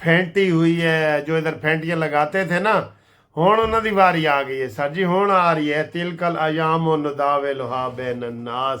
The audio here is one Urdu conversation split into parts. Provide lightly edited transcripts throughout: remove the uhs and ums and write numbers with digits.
ਫੈਂਟੀ ਹੋਈ ਹੈ। ਜੋ ਇਧਰ ਫੈਂਟੀਆਂ ਲਗਾਤੇ ਥੇ ਨਾ, ਹੁਣ ਉਹਨਾਂ ਦੀ ਵਾਰੀ ਆ ਗਈ ਹੈ ਸਰ ਜੀ। ਹੁਣ ਆ ਰਹੀ ਹੈ ਤਿਲਕਲ ਅਯਾਮ ਨੁਦਾਵਿਲੁਹਾ ਬੈਨ ਨਾਸ।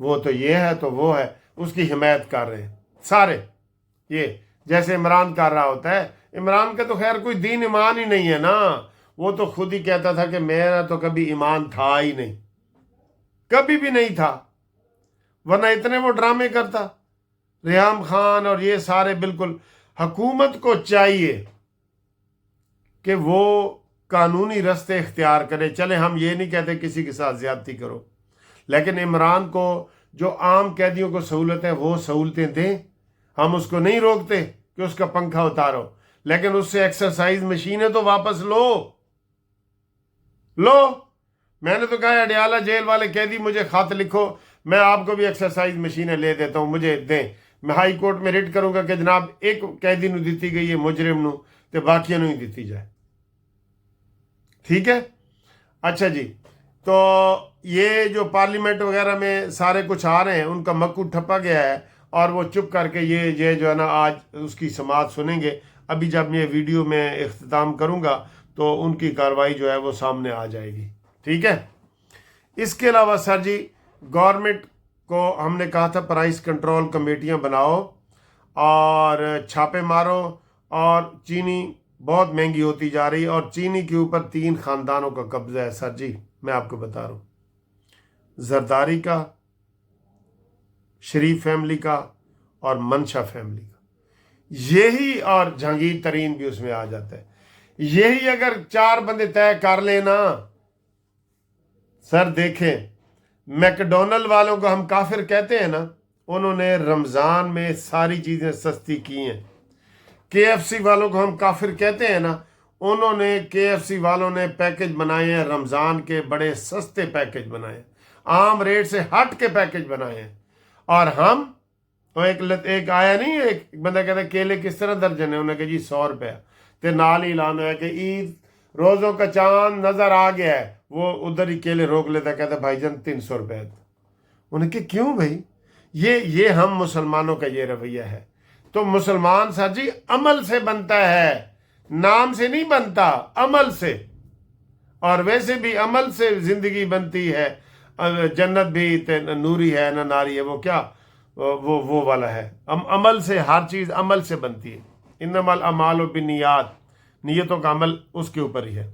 وہ تو یہ ہے تو وہ ہے، اس کی حمایت کر رہے ہیں سارے. یہ جیسے عمران کر رہا ہوتا ہے، عمران کا تو خیر کوئی دین ایمان ہی نہیں ہے نا، وہ تو خود ہی کہتا تھا کہ میرا تو کبھی ایمان تھا ہی نہیں، کبھی بھی نہیں تھا، ورنہ اتنے وہ ڈرامے کرتا. ریحام خان اور یہ سارے بالکل. حکومت کو چاہیے کہ وہ قانونی رستے اختیار کرے. چلے ہم یہ نہیں کہتے کسی کے ساتھ زیادتی کرو، لیکن عمران کو جو عام قیدیوں کو سہولت ہے وہ سہولتیں دیں. ہم اس کو نہیں روکتے کہ اس کا پنکھا اتارو، لیکن اس سے ایکسرسائز مشینیں تو واپس لو. میں نے تو کہا اڈیالہ جیل والے قیدی مجھے خط لکھو، میں آپ کو بھی ایکسرسائز مشینیں لے دیتا ہوں، مجھے دیں. میں ہائی کورٹ میں ریٹ کروں گا کہ جناب ایک قیدی نو دیتی گئی ہے مجرم نو تے باقیوں ہی دیتی جائے. ٹھیک ہے. اچھا جی، تو یہ جو پارلیمنٹ وغیرہ میں سارے کچھ آ رہے ہیں ان کا مکو ٹھپا گیا ہے، اور وہ چپ کر کے یہ جو ہے نا آج اس کی سماعت سنیں گے. ابھی جب یہ ویڈیو میں اختتام کروں گا تو ان کی کارروائی جو ہے وہ سامنے آ جائے گی. ٹھیک ہے. اس کے علاوہ سر جی، گورنمنٹ کو ہم نے کہا تھا پرائس کنٹرول کمیٹیاں بناؤ اور چھاپے مارو، اور چینی بہت مہنگی ہوتی جا رہی، اور چینی کے اوپر 3 خاندانوں کا قبضہ ہے سر جی. میں آپ کو بتا رہا ہوں، زرداری کا، شریف فیملی کا، اور منشا فیملی کا. یہی، اور جہانگیر ترین بھی اس میں آ جاتا ہے. یہی اگر 4 بندے طے کر لینا سر، دیکھیں میکڈونلڈ والوں کو ہم کافر کہتے ہیں نا، انہوں نے رمضان میں ساری چیزیں سستی کی ہیں. کے ایف سی والوں کو ہم کافر کہتے ہیں نا، انہوں نے کے ایف سی والوں نے پیکج بنائے ہیں، رمضان کے بڑے سستے پیکج بنائے ہیں، عام ریٹ سے ہٹ کے پیکج بنائے ہیں. اور ہم ایک آیا نہیں، ایک بندہ کہتا ہے کیلے کس طرح درجن ہے، انہوں نے کہا جی 100 روپے. تے نال ہی اعلان ہوا کہ عید روزوں کا چاند نظر آ گیا ہے، وہ ادھر ہی کیلے روک لیتا، کہتا ہے بھائی جان 300 روپے. انہیں کہ کیوں بھائی، یہ ہم مسلمانوں کا یہ رویہ ہے. تو مسلمان سر جی عمل سے بنتا ہے، نام سے نہیں بنتا، عمل سے. اور ویسے بھی عمل سے زندگی بنتی ہے. جنت بھی نوری ہے نہ ناری ہے، وہ کیا وہ والا ہے. عمل سے ہر چیز عمل سے بنتی ہے. انما الاعمال بالنیات، نیتوں کا عمل اس کے اوپر ہی ہے.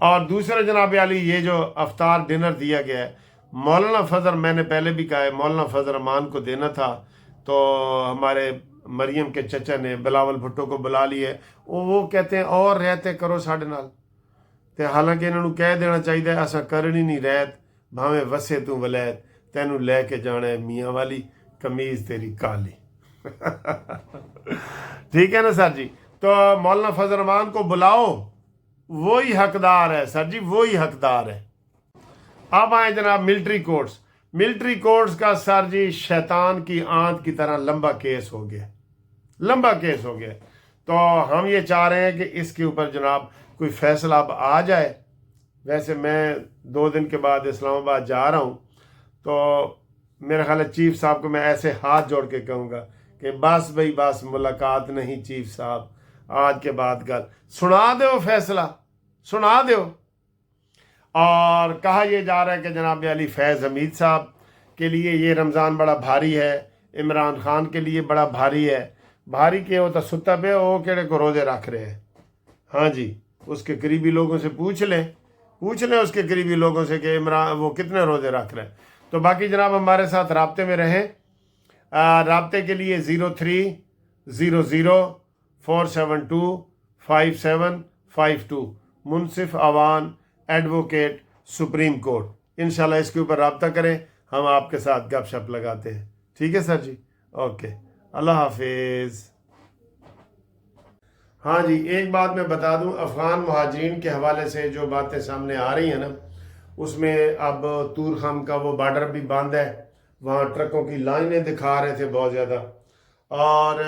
اور دوسرا جناب علی، یہ جو افطار ڈنر دیا گیا ہے، مولانا فضل، میں نے پہلے بھی کہا ہے مولانا فضل رحمان کو دینا تھا، تو ہمارے مریم کے چچا نے بلاول بھٹو کو بلا لی ہے. وہ کہتے ہیں اور رہتے کرو ساڈے نال، تے حالانکہ انہوں نے کہہ دینا چاہیے ایسا کرنی نہیں رہت بھاویں وسے تو ولایت، تینوں لے کے جانا ہے میاں والی، قمیض تیری کالی. ٹھیک ہے نا سر جی. تو مولانا فضل رحمان کو بلاؤ، وہی حقدار ہے سر جی، وہی حقدار ہے. اب آئے جناب ملٹری کورٹس. ملٹری کورٹس کا سر جی شیطان کی آنت کی طرح لمبا کیس ہو گیا، لمبا کیس ہو گیا. تو ہم یہ چاہ رہے ہیں کہ اس کے اوپر جناب کوئی فیصلہ اب آ جائے. ویسے میں 2 دن کے بعد اسلام آباد جا رہا ہوں، تو میرا خیال ہے چیف صاحب کو میں ایسے ہاتھ جوڑ کے کہوں گا کہ بس بھائی بس، ملاقات نہیں چیف صاحب، آج کے بعد گل سنا دو، فیصلہ سنا دو. اور کہا یہ جا رہا ہے کہ جناب علی فیض حمید صاحب کے لیے یہ رمضان بڑا بھاری ہے، عمران خان کے لیے بڑا بھاری ہے. بھاری کہ وہ تو ستا پہ وہ کہڑے کو روزے رکھ رہے ہیں. ہاں جی، اس کے قریبی لوگوں سے پوچھ لیں اس کے قریبی لوگوں سے کہ عمران وہ کتنے روزے رکھ رہے ہیں. تو باقی جناب ہمارے ساتھ رابطے میں رہیں. رابطے کے لیے 030047255752 منصف اوان ایڈوکیٹ سپریم کورٹ. انشاءاللہ اس کے اوپر رابطہ کریں، ہم آپ کے ساتھ گپ شپ لگاتے ہیں. ٹھیک ہے سر جی، اوکے، اللہ حافظ. ہاں جی، ایک بات میں بتا دوں، افغان مہاجرین کے حوالے سے جو باتیں سامنے آ رہی ہیں نا، اس میں اب طور خام کا وہ بارڈر بھی بند ہے، وہاں ٹرکوں کی لائنیں دکھا رہے تھے بہت زیادہ، اور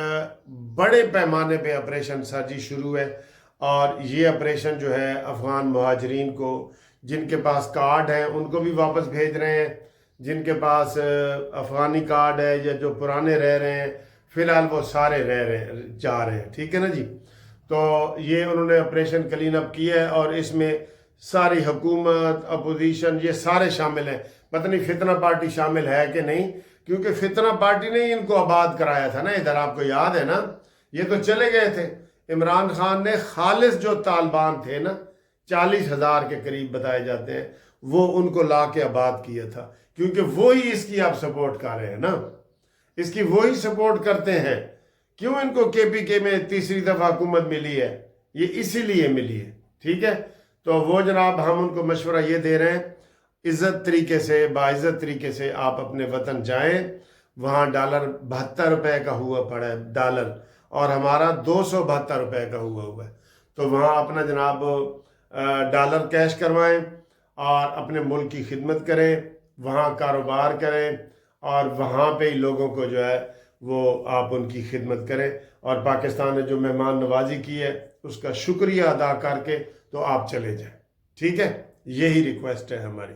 بڑے پیمانے پہ آپریشن سر جی شروع ہے. اور یہ آپریشن جو ہے افغان مہاجرین کو، جن کے پاس کارڈ ہیں ان کو بھی واپس بھیج رہے ہیں، جن کے پاس افغانی کارڈ ہے یا جو پرانے رہ رہے ہیں فی الحال وہ سارے جا رہے ہیں. ٹھیک ہے نا جی. تو یہ انہوں نے آپریشن کلین اپ کیا ہے، اور اس میں ساری حکومت، اپوزیشن، یہ سارے شامل ہیں. پتہ نہیں فتنہ پارٹی شامل ہے کہ نہیں، کیونکہ فتنہ پارٹی نے ان کو آباد کرایا تھا نا ادھر، آپ کو یاد ہے نا، یہ تو چلے گئے تھے۔ عمران خان نے خالص جو طالبان تھے نا، 40,000 کے قریب بتائے جاتے ہیں، وہ ان کو لا کے آباد کیا تھا، کیونکہ وہی اس کی آپ سپورٹ کر رہے ہیں نا، اس کی وہی سپورٹ کرتے ہیں۔ کیوں ان کو کے پی کے میں تیسری دفعہ حکومت ملی ہے؟ یہ اسی لیے ملی ہے، ٹھیک ہے؟ تو وہ جناب ہم ان کو مشورہ یہ دے رہے ہیں، عزت طریقے سے، باعزت طریقے سے آپ اپنے وطن جائیں۔ وہاں ڈالر 72 روپے کا ہوا پڑا ہے ڈالر، اور ہمارا 272 روپے کا ہوا ہے۔ تو وہاں اپنا جناب ڈالر کیش کروائیں اور اپنے ملک کی خدمت کریں، وہاں کاروبار کریں، اور وہاں پہ ہی لوگوں کو جو ہے وہ آپ ان کی خدمت کریں، اور پاکستان نے جو مہمان نوازی کی ہے اس کا شکریہ ادا کر کے تو آپ چلے جائیں، ٹھیک ہے؟ یہی ریکویسٹ ہے ہماری۔